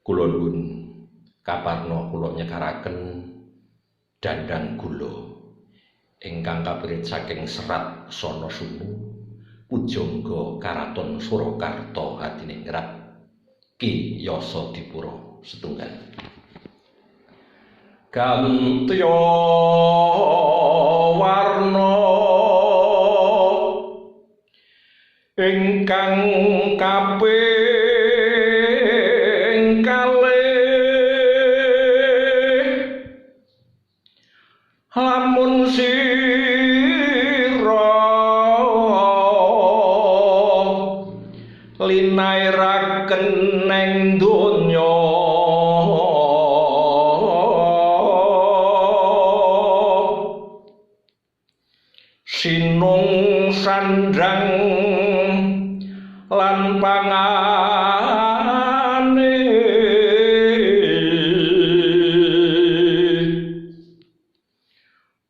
Kula nuwun kaparna kula nyekaraken dandang gula ingkang kapirit saking Serat Sono Sunu pujangga Karaton Surakarta Hadiningrat Ki Yasadipura setunggal. Gantya warna ingkang kaping kalih lamun sira linairaken ing donya sinung sandrang lan pangane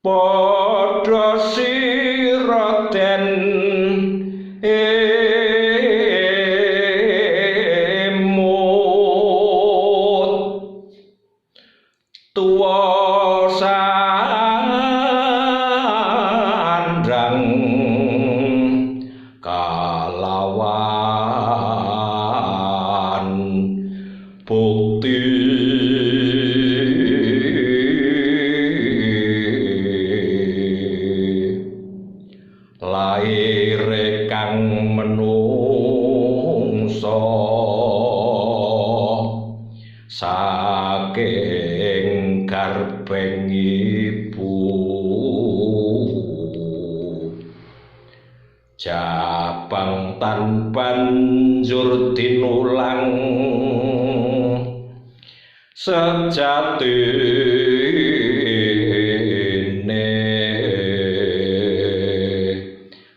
padha sira den emut tuwa sandrang kalawan bukti lair kang menungso saking garbeng ibu jabang tan banjur tinulang sejatine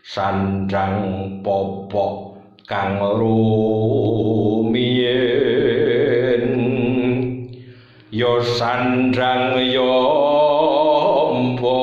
sandrang popok kang rumiyin ya sandrang ya mpa